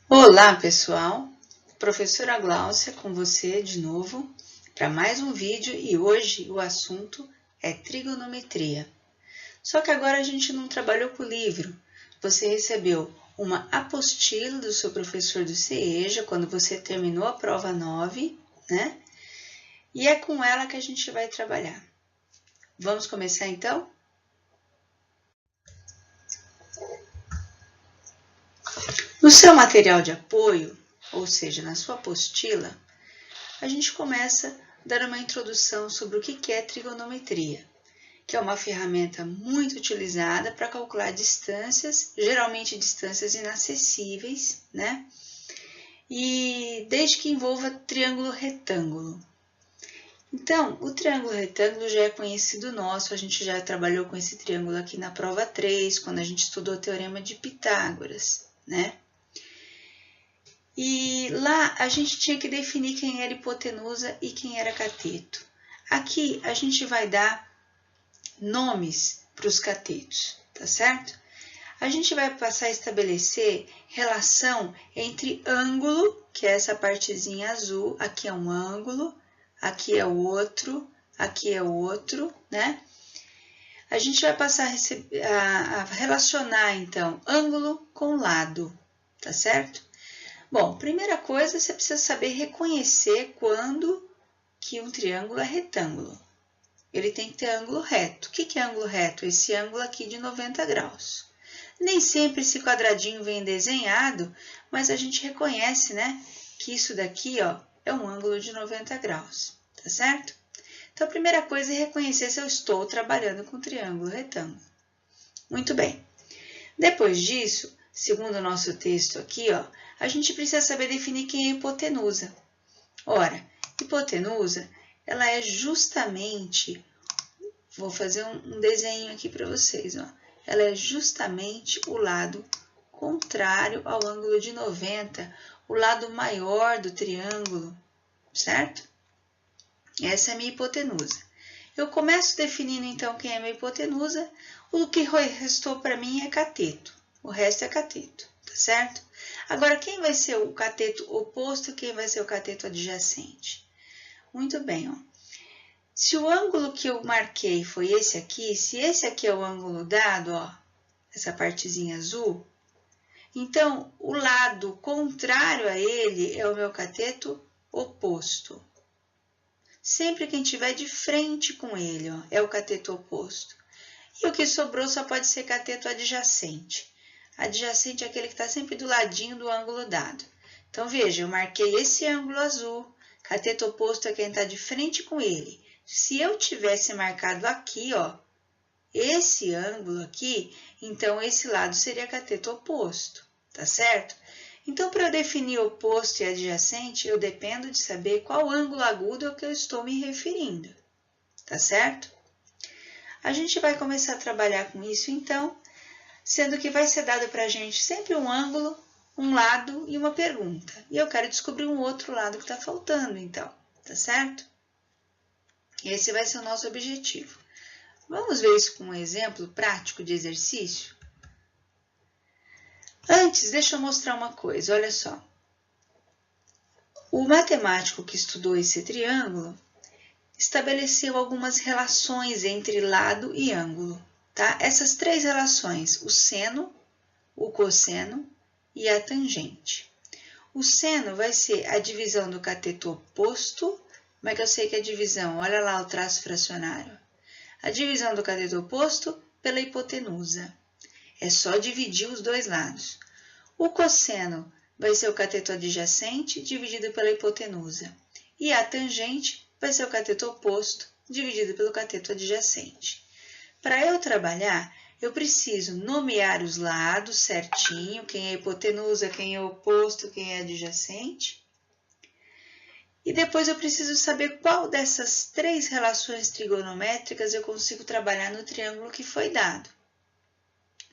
Olá, pessoal! Professora Gláucia com você de novo para mais um vídeo e hoje o assunto é trigonometria. Só que agora a gente não trabalhou com o livro. Você recebeu uma apostila do seu professor do CEJA quando você terminou a prova 9, né? E é com ela que a gente vai trabalhar. Vamos começar então? No seu material de apoio, ou seja, na sua apostila, a gente começa dando uma introdução sobre o que é trigonometria, que é uma ferramenta muito utilizada para calcular distâncias, geralmente distâncias inacessíveis, né? E desde que envolva triângulo retângulo. Então, o triângulo retângulo já é conhecido nosso, a gente já trabalhou com esse triângulo aqui na prova 3, quando a gente estudou o teorema de Pitágoras, né? E lá a gente tinha que definir quem era hipotenusa e quem era cateto. Aqui a gente vai dar nomes para os catetos, tá certo? A gente vai passar a estabelecer relação entre ângulo, que é essa partezinha azul, aqui é um ângulo, aqui é outro, né? A gente vai passar a relacionar, então, ângulo com lado, tá certo? Bom, primeira coisa, você precisa saber reconhecer quando que um triângulo é retângulo. Ele tem que ter ângulo reto. O que é ângulo reto? Esse ângulo aqui de 90 graus. Nem sempre esse quadradinho vem desenhado, mas a gente reconhece, né, que isso daqui, ó, é um ângulo de 90 graus, tá certo? Então, a primeira coisa é reconhecer se eu estou trabalhando com triângulo retângulo. Muito bem. Depois disso, segundo o nosso texto aqui, ó, a gente precisa saber definir quem é hipotenusa. Ora, hipotenusa, ela é justamente, vou fazer um desenho aqui para vocês, ó. Ela é justamente o lado contrário ao ângulo de 90, o lado maior do triângulo, certo? Essa é a minha hipotenusa. Eu começo definindo, então, quem é minha hipotenusa. O que restou para mim é cateto. O resto é cateto, tá certo? Agora, quem vai ser o cateto oposto e quem vai ser o cateto adjacente? Muito bem, ó. Se o ângulo que eu marquei foi esse aqui, se esse aqui é o ângulo dado, ó, essa partezinha azul, então o lado contrário a ele é o meu cateto oposto. Sempre quem estiver de frente com ele, ó, é o cateto oposto. E o que sobrou só pode ser cateto adjacente. Adjacente é aquele que está sempre do ladinho do ângulo dado. Então, veja, eu marquei esse ângulo azul, cateto oposto é quem está de frente com ele. Se eu tivesse marcado aqui, ó, esse ângulo aqui, então esse lado seria cateto oposto, tá certo? Então, para eu definir oposto e adjacente, eu dependo de saber qual ângulo agudo é o que eu estou me referindo, tá certo? A gente vai começar a trabalhar com isso, então, sendo que vai ser dado para a gente sempre um ângulo, um lado e uma pergunta. E eu quero descobrir um outro lado que está faltando, então, tá certo? Esse vai ser o nosso objetivo. Vamos ver isso com um exemplo prático de exercício? Antes, deixa eu mostrar uma coisa, olha só. O matemático que estudou esse triângulo estabeleceu algumas relações entre lado e ângulo, tá? Essas três relações, o seno, o cosseno e a tangente. O seno vai ser a divisão do cateto oposto. Como é que eu sei que é a divisão? Olha lá o traço fracionário. A divisão do cateto oposto pela hipotenusa. É só dividir os dois lados. O cosseno vai ser o cateto adjacente dividido pela hipotenusa. E a tangente vai ser o cateto oposto dividido pelo cateto adjacente. Para eu trabalhar, eu preciso nomear os lados certinho, quem é hipotenusa, quem é oposto, quem é adjacente. E depois eu preciso saber qual dessas três relações trigonométricas eu consigo trabalhar no triângulo que foi dado.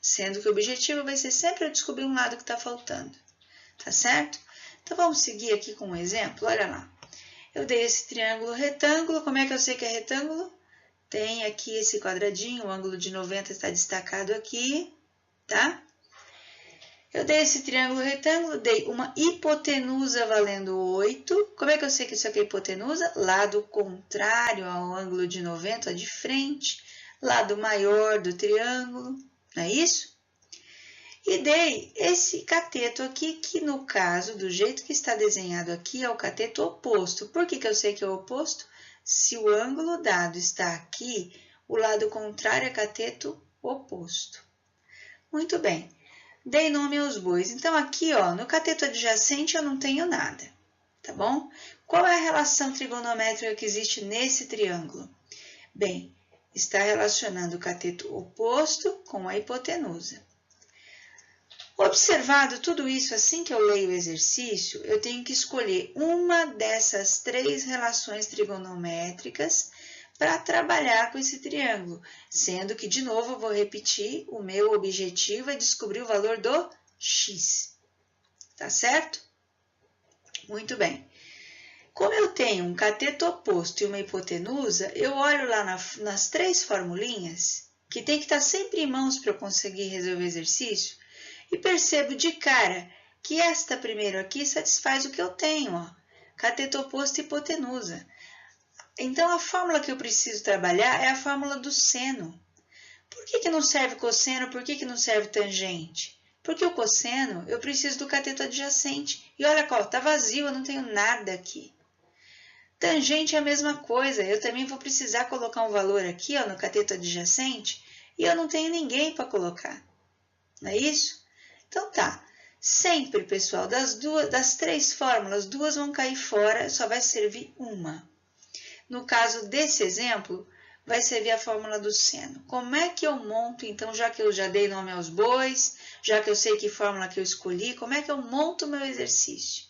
Sendo que o objetivo vai ser sempre eu descobrir um lado que está faltando. Tá certo? Então, vamos seguir aqui com um exemplo. Olha lá. Eu dei esse triângulo retângulo. Como é que eu sei que é retângulo? Tem aqui esse quadradinho, o ângulo de 90 está destacado aqui, tá? Eu dei esse triângulo retângulo, dei uma hipotenusa valendo 8. Como é que eu sei que isso aqui é hipotenusa? Lado contrário ao ângulo de 90, de frente, lado maior do triângulo, não é isso? E dei esse cateto aqui, que no caso, do jeito que está desenhado aqui, é o cateto oposto. Por que eu sei que é o oposto? Se o ângulo dado está aqui, o lado contrário é cateto oposto. Muito bem. Dei nome aos bois. Então, aqui, ó, no cateto adjacente eu não tenho nada, tá bom? Qual é a relação trigonométrica que existe nesse triângulo? Bem, está relacionando o cateto oposto com a hipotenusa. Observado tudo isso, assim que eu leio o exercício, eu tenho que escolher uma dessas 3 relações trigonométricas para trabalhar com esse triângulo, sendo que, de novo, eu vou repetir, o meu objetivo é descobrir o valor do x, tá certo? Muito bem. Como eu tenho um cateto oposto e uma hipotenusa, eu olho lá nas 3 formulinhas, que tem que estar sempre em mãos para eu conseguir resolver o exercício, e percebo de cara que esta primeira aqui satisfaz o que eu tenho, ó, cateto oposto e hipotenusa. Então, a fórmula que eu preciso trabalhar é a fórmula do seno. Por que não serve cosseno? Por que não serve tangente? Porque o cosseno, eu preciso do cateto adjacente. E olha, está vazio, eu não tenho nada aqui. Tangente é a mesma coisa, eu também vou precisar colocar um valor aqui, ó, no cateto adjacente, e eu não tenho ninguém para colocar. Não é isso? Então, tá. Sempre, pessoal, das 3 fórmulas, 2 vão cair fora, só vai servir uma. No caso desse exemplo, vai servir a fórmula do seno. Como é que eu monto, então, já que eu já dei nome aos bois, já que eu sei que fórmula que eu escolhi, como é que eu monto o meu exercício?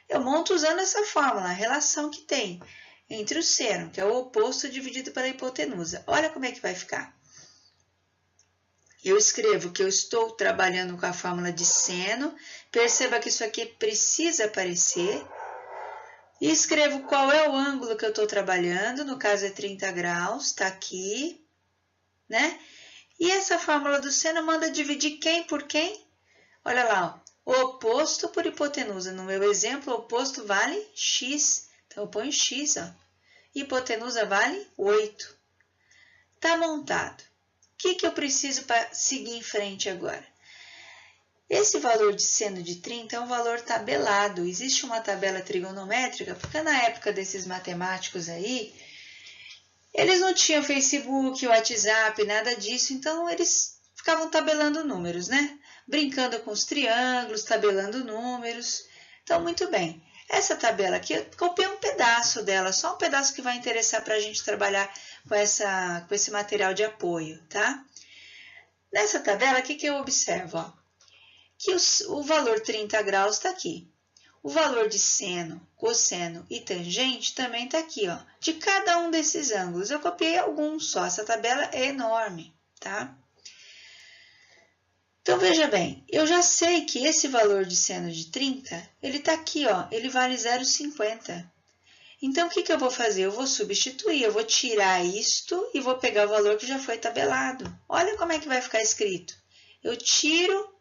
Eu monto usando essa fórmula, a relação que tem entre o seno, que é o oposto dividido pela hipotenusa. Olha como é que vai ficar. Eu escrevo que eu estou trabalhando com a fórmula de seno, perceba que isso aqui precisa aparecer, e escrevo qual é o ângulo que eu estou trabalhando, no caso é 30 graus, está aqui, né? E essa fórmula do seno manda dividir quem por quem? Olha lá, ó, o oposto por hipotenusa. No meu exemplo, o oposto vale x, então eu ponho x, ó. Hipotenusa vale 8. Está montado. O que eu preciso para seguir em frente agora? Esse valor de seno de 30 é um valor tabelado. Existe uma tabela trigonométrica, porque na época desses matemáticos aí, eles não tinham Facebook, WhatsApp, nada disso, então eles ficavam tabelando números, né? Brincando com os triângulos, tabelando números. Então, muito bem. Essa tabela aqui, eu copiei um pedaço dela, só um pedaço que vai interessar para a gente trabalhar com esse material de apoio, tá? Nessa tabela, o que eu observo? Ó? Que o valor 30 graus está aqui. O valor de seno, cosseno e tangente também está aqui, ó. De cada um desses ângulos. Eu copiei alguns só, essa tabela é enorme, tá? Então, veja bem, eu já sei que esse valor de seno de 30, ele está aqui, ó, ele vale 0,50. Então, o que eu vou fazer? Eu vou substituir, eu vou tirar isto e vou pegar o valor que já foi tabelado. Olha como é que vai ficar escrito. Eu tiro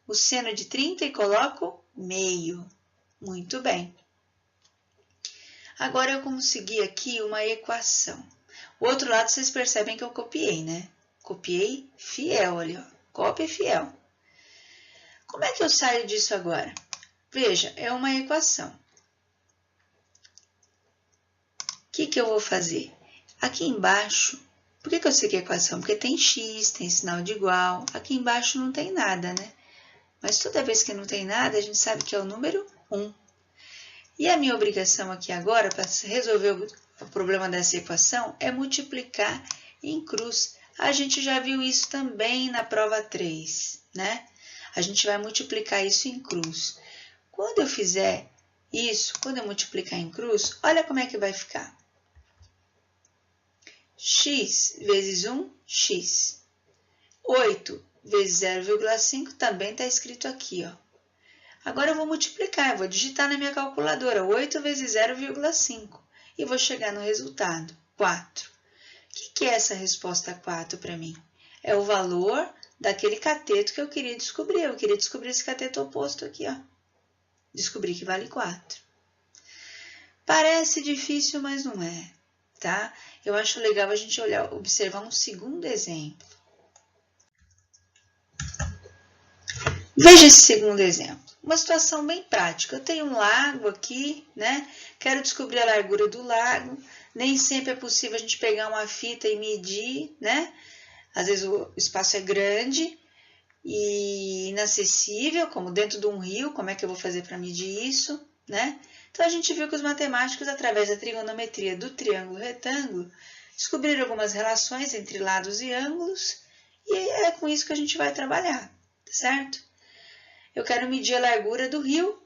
o seno de 30 e coloco meio. Muito bem. Agora, eu consegui aqui uma equação. O outro lado, vocês percebem que eu copiei, né? Copiei fiel ali, ó. Cópia fiel. Como é que eu saio disso agora? Veja, é uma equação. O que eu vou fazer? Aqui embaixo, por que eu sei que é equação? Porque tem x, tem sinal de igual. Aqui embaixo não tem nada, né? Mas toda vez que não tem nada, a gente sabe que é o número 1. E a minha obrigação aqui agora, para resolver o problema dessa equação, é multiplicar em cruz. A gente já viu isso também na prova 3, né? A gente vai multiplicar isso em cruz. Quando eu fizer isso, quando eu multiplicar em cruz, olha como é que vai ficar. X vezes 1, x. 8 vezes 0,5 também está escrito aqui, ó. Agora eu vou multiplicar, eu vou digitar na minha calculadora 8 vezes 0,5 e vou chegar no resultado, 4. O que é essa resposta 4 para mim? É o valor daquele cateto que eu queria descobrir. Eu queria descobrir esse cateto oposto aqui, ó. Descobri que vale 4. Parece difícil, mas não é, tá? Eu acho legal a gente observar um segundo exemplo. Veja esse segundo exemplo. Uma situação bem prática. Eu tenho um lago aqui, né? Quero descobrir a largura do lago. Nem sempre é possível a gente pegar uma fita e medir, né? Às vezes o espaço é grande e inacessível, como dentro de um rio. Como é que eu vou fazer para medir isso, né? Então, a gente viu que os matemáticos, através da trigonometria do triângulo retângulo, descobriram algumas relações entre lados e ângulos, e é com isso que a gente vai trabalhar, certo? Eu quero medir a largura do rio.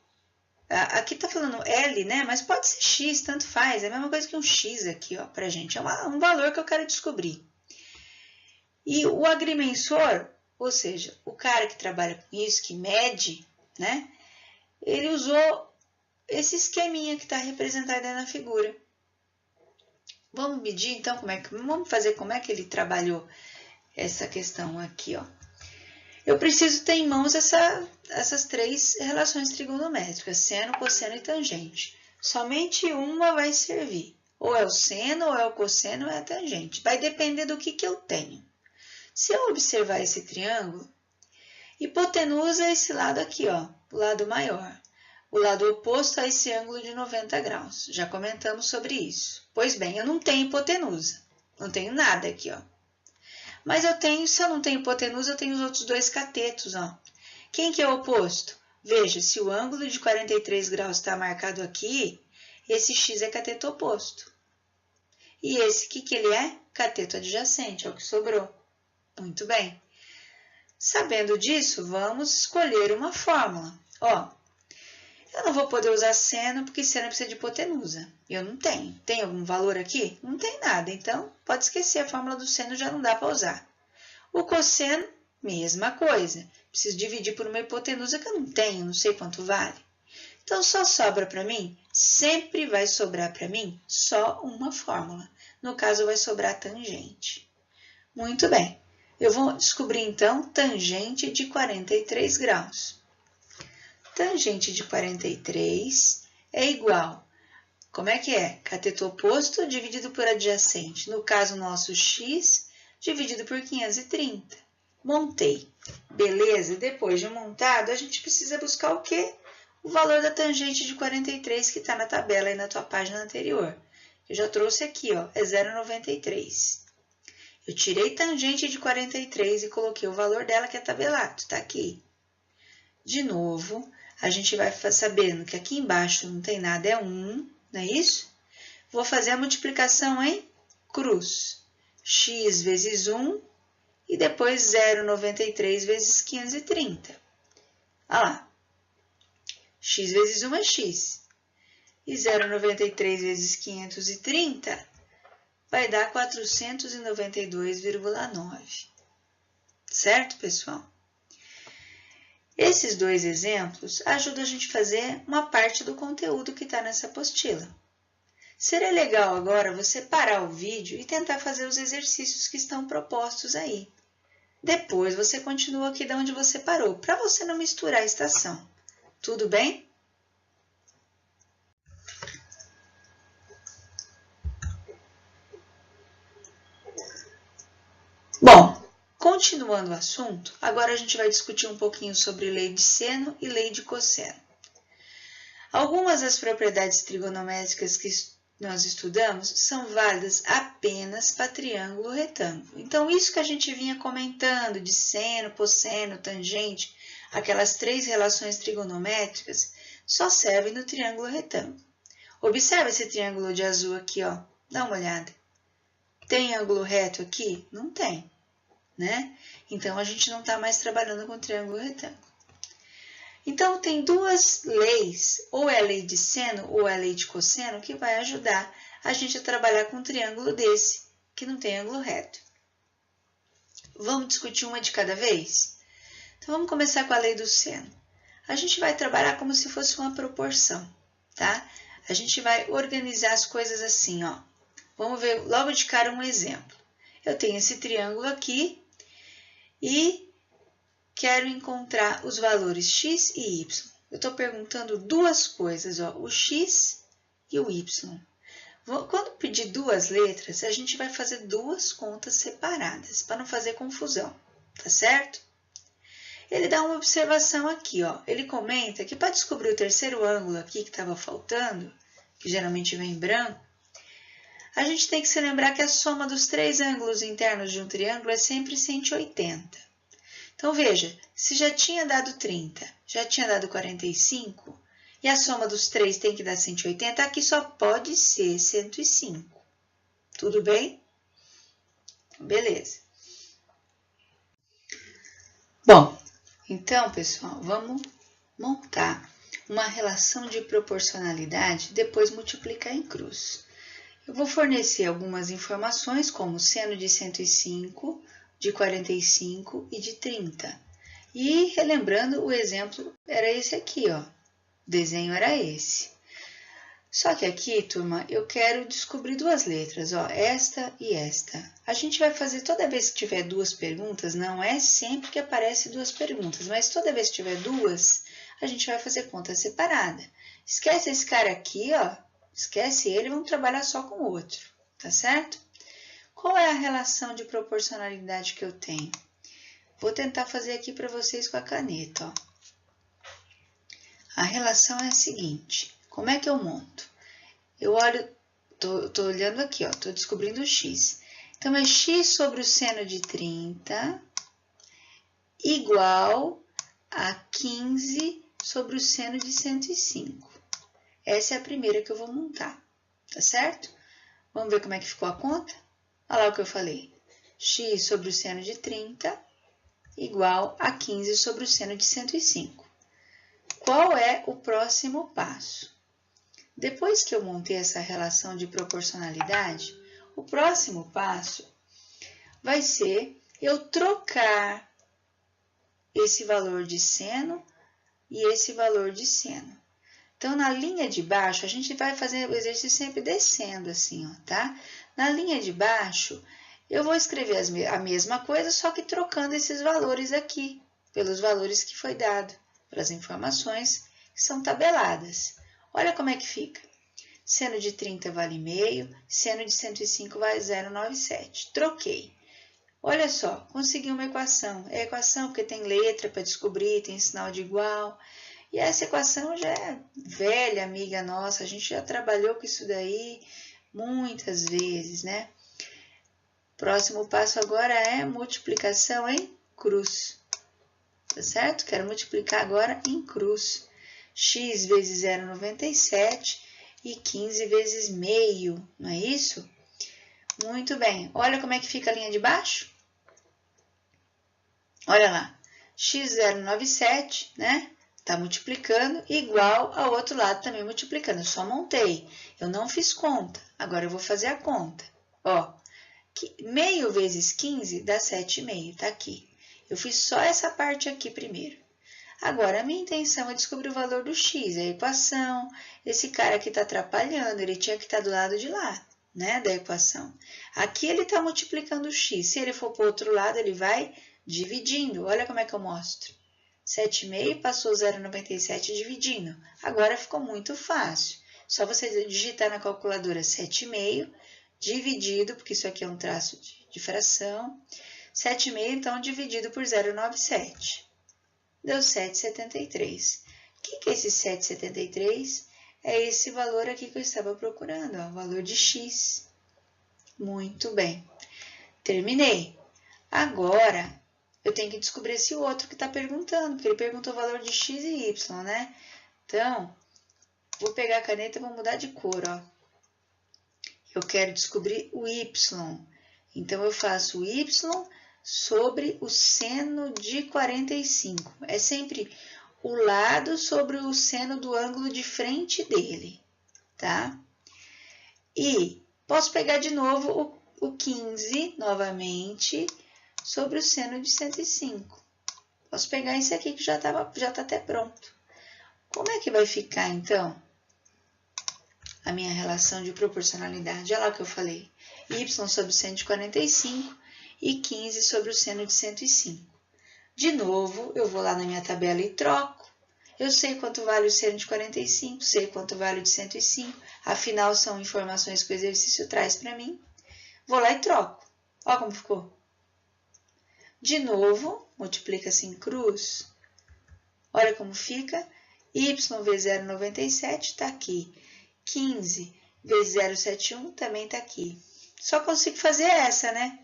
Aqui está falando L, né? Mas pode ser X, tanto faz. É a mesma coisa que um X aqui, ó, pra gente. É um valor que eu quero descobrir. E o agrimensor, ou seja, o cara que trabalha com isso, que mede, né? Ele usou esse esqueminha que está representado aí na figura. Vamos medir, então, vamos fazer como é que ele trabalhou essa questão aqui, ó. Eu preciso ter em mãos essas 3 relações trigonométricas, seno, cosseno e tangente. Somente uma vai servir. Ou é o seno, ou é o cosseno, ou é a tangente. Vai depender do que eu tenho. Se eu observar esse triângulo, hipotenusa esse lado aqui, ó, o lado maior. O lado oposto a esse ângulo de 90 graus. Já comentamos sobre isso. Pois bem, eu não tenho hipotenusa. Não tenho nada aqui, ó. Mas se eu não tenho hipotenusa, eu tenho os outros 2 catetos, ó. Quem que é o oposto? Veja, se o ângulo de 43 graus está marcado aqui, esse x é cateto oposto. E esse, o que ele é? Cateto adjacente, é o que sobrou. Muito bem. Sabendo disso, vamos escolher uma fórmula. Ó, eu não vou poder usar seno, porque seno precisa de hipotenusa. Eu não tenho. Tem algum valor aqui? Não tem nada. Então, pode esquecer, a fórmula do seno já não dá para usar. O cosseno, mesma coisa. Preciso dividir por uma hipotenusa que eu não tenho, não sei quanto vale. Então, só sobra para mim, sempre vai sobrar para mim só uma fórmula. No caso, vai sobrar tangente. Muito bem. Eu vou descobrir, então, tangente de 43 graus. Tangente de 43 é igual, como é que é? Cateto oposto dividido por adjacente. No caso nosso, x dividido por 530. Montei. Beleza? Depois de montado, a gente precisa buscar o quê? O valor da tangente de 43 que está na tabela aí na tua página anterior. Eu já trouxe aqui, ó, é 0,93. Eu tirei tangente de 43 e coloquei o valor dela que é tabelado, está aqui. De novo, a gente vai sabendo que aqui embaixo não tem nada, é 1, não é isso? Vou fazer a multiplicação em cruz. X vezes 1 e depois 0,93 vezes 530. Olha lá. X vezes 1 é x. E 0,93 vezes 530 vai dar 492,9. Certo, pessoal? Esses 2 exemplos ajudam a gente a fazer uma parte do conteúdo que está nessa apostila. Seria legal agora você parar o vídeo e tentar fazer os exercícios que estão propostos aí. Depois você continua aqui de onde você parou, para você não misturar a estação. Tudo bem? Bom, continuando o assunto, agora a gente vai discutir um pouquinho sobre lei de seno e lei de cosseno. Algumas das propriedades trigonométricas que nós estudamos são válidas apenas para triângulo retângulo. Então, isso que a gente vinha comentando de seno, cosseno, tangente, aquelas 3 relações trigonométricas, só servem no triângulo retângulo. Observa esse triângulo de azul aqui, ó. Dá uma olhada. Tem ângulo reto aqui? Não tem, né? Então, a gente não está mais trabalhando com triângulo retângulo. Então, tem 2 leis, ou é a lei de seno ou é a lei de cosseno, que vai ajudar a gente a trabalhar com um triângulo desse, que não tem ângulo reto. Vamos discutir uma de cada vez? Então, vamos começar com a lei do seno. A gente vai trabalhar como se fosse uma proporção, tá? A gente vai organizar as coisas assim, ó. Vamos ver logo de cara um exemplo. Eu tenho esse triângulo aqui e quero encontrar os valores x e y. Eu estou perguntando duas coisas, ó, o x e o y. Quando pedir duas letras, a gente vai fazer duas contas separadas, para não fazer confusão, tá certo? Ele dá uma observação aqui, ó. Ele comenta que para descobrir o terceiro ângulo aqui que estava faltando, que geralmente vem em branco, a gente tem que se lembrar que a soma dos três ângulos internos de um triângulo é sempre 180. Então, veja, se já tinha dado 30, já tinha dado 45, e a soma dos três tem que dar 180, aqui só pode ser 105. Tudo bem? Beleza. Bom, então, pessoal, vamos montar uma relação de proporcionalidade, depois multiplicar em cruz. Eu vou fornecer algumas informações, como seno de 105, de 45 e de 30. E, relembrando, o exemplo era esse aqui, ó. O desenho era esse. Só que aqui, turma, eu quero descobrir duas letras, ó, esta e esta. A gente vai fazer toda vez que tiver duas perguntas, não é sempre que aparece duas perguntas, mas toda vez que tiver duas, a gente vai fazer conta separada. Esquece esse cara aqui, ó, esquece ele, vamos trabalhar só com o outro, tá certo? Qual é a relação de proporcionalidade que eu tenho? Vou tentar fazer aqui para vocês com a caneta, ó. A relação é a seguinte. Como é que eu monto? Eu olho, tô olhando aqui, ó, tô descobrindo o x. Então, é x sobre o seno de 30 igual a 15 sobre o seno de 105. Essa é a primeira que eu vou montar, tá certo? Vamos ver como é que ficou a conta? Olha lá o que eu falei. X sobre o seno de 30 igual a 15 sobre o seno de 105. Qual é o próximo passo? Depois que eu montei essa relação de proporcionalidade, o próximo passo vai ser eu trocar esse valor de seno e esse valor de seno. Então, na linha de baixo, a gente vai fazer o exercício sempre descendo assim, ó, tá? Na linha de baixo, eu vou escrever a mesma coisa, só que trocando esses valores aqui, pelos valores que foi dado, pelas informações que são tabeladas. Olha como é que fica. Seno de 30 vale meio, seno de 105 vale 0,97. Troquei. Olha só, consegui uma equação. É equação porque tem letra para descobrir, tem sinal de igual. E essa equação já é velha, amiga nossa, a gente já trabalhou com isso daí muitas vezes, né? Próximo passo agora é multiplicação em cruz, tá certo? Quero multiplicar agora em cruz. X vezes 0,97 e 15 vezes meio, não é isso? Muito bem, olha como é que fica a linha de baixo. Olha lá, x 0,97, né? Tá multiplicando, igual ao outro lado também multiplicando. Eu só montei, eu não fiz conta. Agora eu vou fazer a conta. Ó, meio vezes 15 dá 7,5, tá aqui. Eu fiz só essa parte aqui primeiro. Agora, a minha intenção é descobrir o valor do x, a equação. Esse cara aqui está atrapalhando, ele tinha que estar do lado de lá, né, da equação. Aqui ele está multiplicando o x. Se ele for para o outro lado, ele vai dividindo. Olha como é que eu mostro. 7,5 passou 0,97 dividindo. Agora ficou muito fácil. Só você digitar na calculadora 7,5 dividido, porque isso aqui é um traço de fração. 7,5, então, dividido por 0,97. Deu 7,73. O que é esse 7,73? É esse valor aqui que eu estava procurando, ó, o valor de x. Muito bem. Terminei. Agora, eu tenho que descobrir esse outro que está perguntando, porque ele perguntou o valor de x e y, né? Então, vou pegar a caneta e vou mudar de cor, ó. Eu quero descobrir o y. Então, eu faço o y sobre o seno de 45. É sempre o lado sobre o seno do ângulo de frente dele, tá? E posso pegar de novo o 15, novamente, sobre o seno de 105. Posso pegar esse aqui que já tá até pronto. Como é que vai ficar, então, a minha relação de proporcionalidade? Olha lá o que eu falei. Y sobre o seno de 45 e 15 sobre o seno de 105. De novo, eu vou lá na minha tabela e troco. Eu sei quanto vale o seno de 45, sei quanto vale o de 105, afinal são informações que o exercício traz para mim. Vou lá e troco. Olha como ficou. De novo, multiplica-se em cruz. Olha como fica. Y vezes 0,97 está aqui. 15 vezes 0,71 também está aqui. Só consigo fazer essa, né?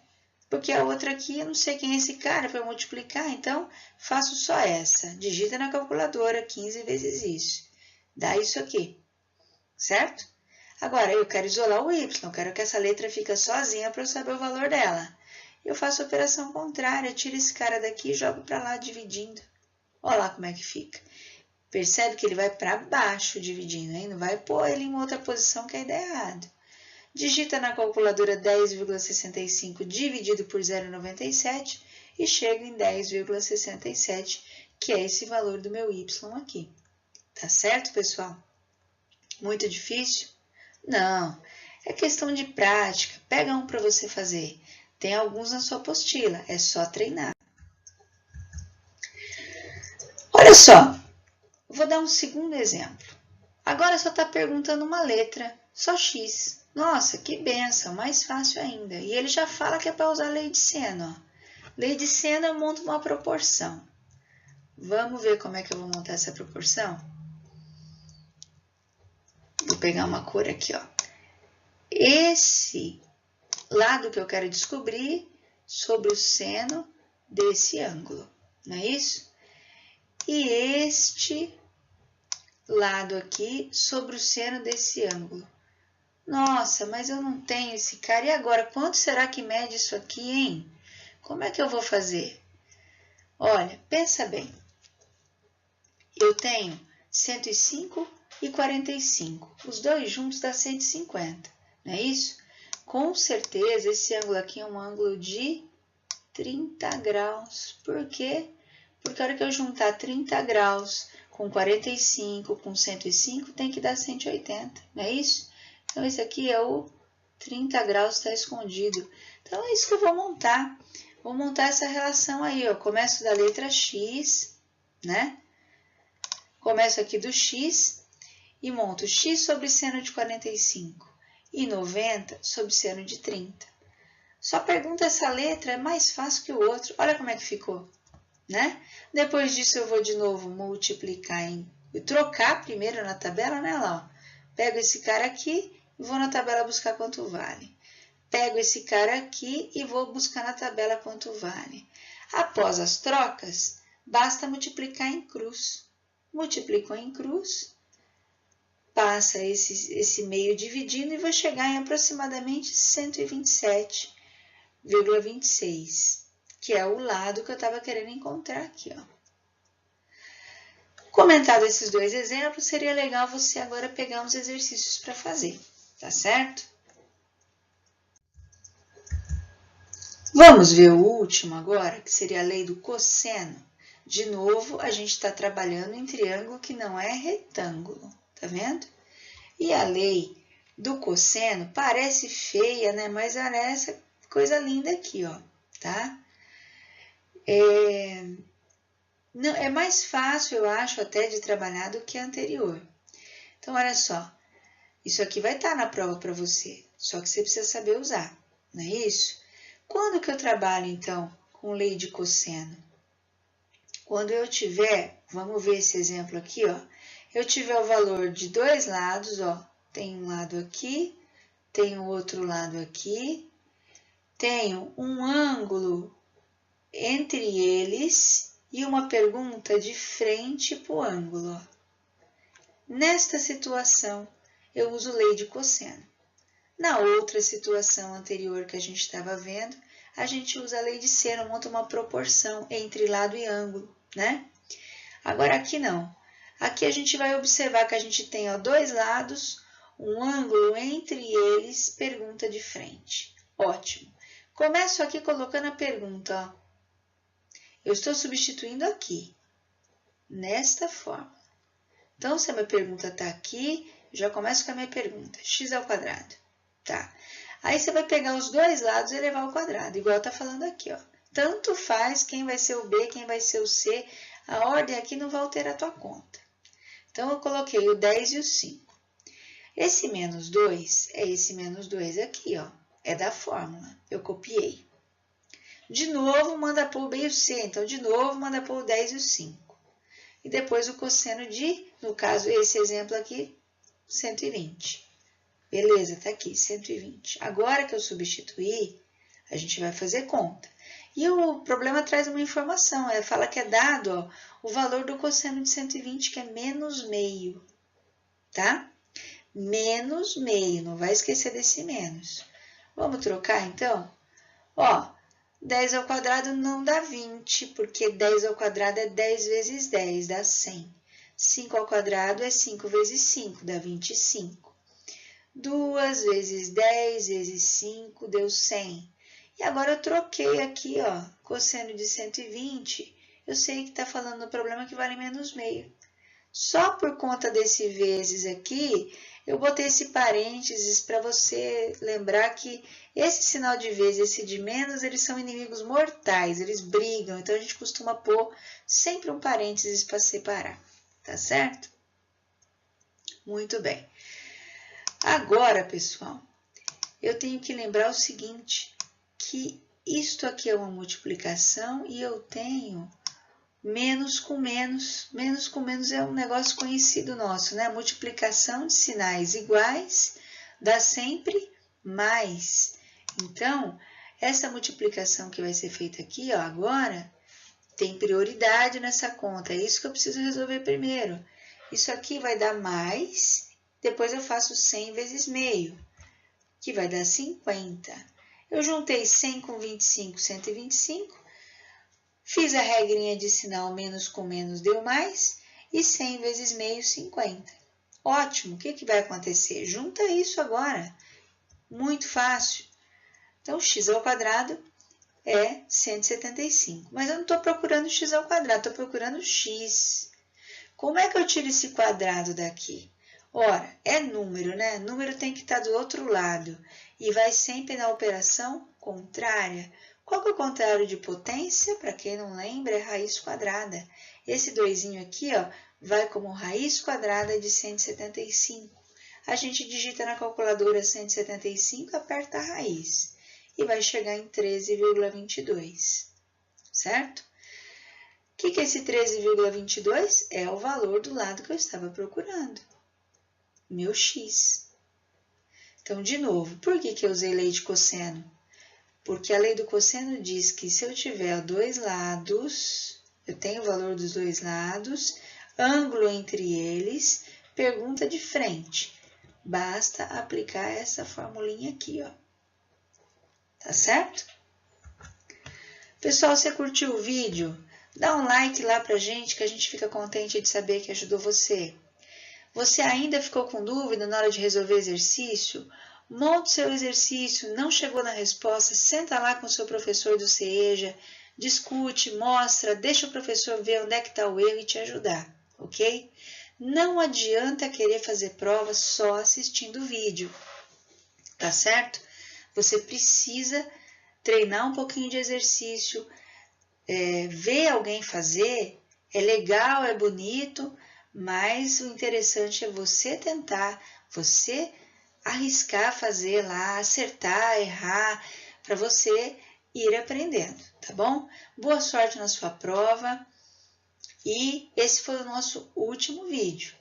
Porque a outra aqui, eu não sei quem é esse cara para multiplicar, então faço só essa. Digita na calculadora 15 vezes isso. Dá isso aqui, certo? Agora, eu quero isolar o y, quero que essa letra fique sozinha para eu saber o valor dela. Eu faço a operação contrária, tiro esse cara daqui e jogo para lá dividindo. Olha lá como é que fica. Percebe que ele vai para baixo dividindo, hein? Não vai pôr ele em outra posição que aí dá errado. Digita na calculadora 10,65 dividido por 0,97 e chega em 10,67, que é esse valor do meu y aqui. Tá certo, pessoal? Muito difícil? Não, é questão de prática. Pega um para você fazer. Tem alguns na sua apostila, é só treinar. Olha só, vou dar um segundo exemplo. Agora só está perguntando uma letra, só x. Nossa, que benção, mais fácil ainda. E ele já fala que é para usar lei de seno. Ó. Lei de seno eu monto uma proporção. Vamos ver como é que eu vou montar essa proporção? Vou pegar uma cor aqui, ó. Esse lado que eu quero descobrir sobre o seno desse ângulo, não é isso? E este lado aqui sobre o seno desse ângulo. Nossa, mas eu não tenho esse cara. E agora, quanto será que mede isso aqui, hein? Como é que eu vou fazer? Olha, pensa bem. Eu tenho 105 e 45. Os dois juntos dá 150, não é isso? Com certeza, esse ângulo aqui é um ângulo de 30 graus. Por quê? Porque a hora que eu juntar 30 graus com 45, com 105, tem que dar 180, não é isso? Então, esse aqui é o 30 graus, está escondido. Então, é isso que eu vou montar. Vou montar essa relação aí, ó. Começo da letra x, né? Começo aqui do x e monto x sobre seno de 45 e 90 sobre seno de 30. Só pergunta essa letra, é mais fácil que o outro. Olha como é que ficou, né? Depois disso, eu vou de novo multiplicar trocar primeiro na tabela, né? Lá, ó. Pego esse cara aqui e vou na tabela buscar quanto vale. Pego esse cara aqui e vou buscar na tabela quanto vale. Após as trocas, basta multiplicar em cruz. Multiplico em cruz, passa esse meio dividindo e vou chegar em aproximadamente 127,26, que é o lado que eu estava querendo encontrar aqui, ó. Comentado esses dois exemplos, seria legal você agora pegar uns exercícios para fazer, tá certo? Vamos ver o último agora, que seria a lei do cosseno. De novo, a gente está trabalhando em triângulo que não é retângulo, tá vendo? E a lei do cosseno parece feia, né? Mas olha essa coisa linda aqui, ó, tá? É mais fácil, eu acho, até de trabalhar do que a anterior. Então, olha só, isso aqui vai estar na prova para você, só que você precisa saber usar, não é isso? Quando que eu trabalho, então, com lei de cosseno? Quando eu tiver, vamos ver esse exemplo aqui, ó, eu tiver o valor de dois lados, ó, tem um lado aqui, tem o outro lado aqui, tenho um ângulo entre eles e uma pergunta de frente para o ângulo. Ó. Nesta situação, eu uso lei de cosseno. Na outra situação anterior que a gente estava vendo, a gente usa a lei de seno, monta uma proporção entre lado e ângulo, né? Agora aqui não. Aqui a gente vai observar que a gente tem ó, dois lados, um ângulo entre eles, pergunta de frente. Ótimo. Começo aqui colocando a pergunta, ó. Eu estou substituindo aqui, nesta forma. Então, se a minha pergunta está aqui, já começo com a minha pergunta. X ao quadrado. Tá. Aí, você vai pegar os dois lados e elevar ao quadrado, igual está falando aqui, ó. tanto faz quem vai ser o B, quem vai ser o C, a ordem aqui não vai alterar a tua conta. Então, eu coloquei o 10 e o 5. Esse menos 2 é esse menos 2 aqui, ó, é da fórmula, eu copiei. De novo, manda pôr o B e o C, então, de novo, manda pôr o 10 e o 5. E depois o cosseno de, no caso, esse exemplo aqui, 120. Beleza, tá aqui, 120. Agora que eu substituir, a gente vai fazer conta. E o problema traz uma informação, fala que é dado, ó, o valor do cosseno de 120, que é menos meio, tá? Menos meio, não vai esquecer desse menos. Vamos trocar, então? Ó, 10 ao quadrado não dá 20, porque 10 ao quadrado é 10 vezes 10, dá 100. 5 ao quadrado é 5 vezes 5, dá 25. 2 vezes 10 vezes 5 deu 100. E agora eu troquei aqui, ó, cosseno de 120, eu sei que está falando no problema que vale menos meio. Só por conta desse vezes aqui, eu botei esse parênteses para você lembrar que esse sinal de vezes e esse de menos, eles são inimigos mortais, eles brigam, então a gente costuma pôr sempre um parênteses para separar, tá certo? Muito bem. Agora, pessoal, eu tenho que lembrar o seguinte, que isto aqui é uma multiplicação e eu tenho menos com menos. Menos com menos é um negócio conhecido nosso, né? Multiplicação de sinais iguais dá sempre mais. Então, essa multiplicação que vai ser feita aqui, ó, agora, tem prioridade nessa conta. É isso que eu preciso resolver primeiro. Isso aqui vai dar mais, depois eu faço 100 vezes meio, que vai dar 50. Eu juntei 100 com 25, 125. Fiz a regrinha de sinal menos com menos deu mais. E 100 vezes meio, 50. Ótimo, o que vai acontecer? Junta isso agora. Muito fácil. Então, x ao quadrado é 175. Mas eu não estou procurando x ao quadrado, estou procurando x. Como é que eu tiro esse quadrado daqui? Ora, é número, né? Número tem que estar do outro lado. E vai sempre na operação contrária. Qual que é o contrário de potência? Para quem não lembra, é raiz quadrada. Esse 2 aqui, ó, vai como raiz quadrada de 175. A gente digita na calculadora 175, aperta a raiz. E vai chegar em 13,22, certo? O que é esse 13,22? É o valor do lado que eu estava procurando. Meu x. Então, de novo, por que eu usei lei de cosseno? Porque a lei do cosseno diz que se eu tiver dois lados, eu tenho o valor dos dois lados, ângulo entre eles, pergunta de frente. Basta aplicar essa formulinha aqui, ó. Tá certo? Pessoal, você curtiu o vídeo? Dá um like lá pra gente, que a gente fica contente de saber que ajudou você. Você ainda ficou com dúvida na hora de resolver exercício? Monte seu exercício, não chegou na resposta, senta lá com o seu professor do CEJA, discute, mostra, deixa o professor ver onde é que está o erro e te ajudar, ok? Não adianta querer fazer prova só assistindo o vídeo, tá certo? Você precisa treinar um pouquinho de exercício, ver alguém fazer, é legal, é bonito, mas o interessante é você tentar, você arriscar fazer lá, acertar, errar, para você ir aprendendo, tá bom? Boa sorte na sua prova e esse foi o nosso último vídeo.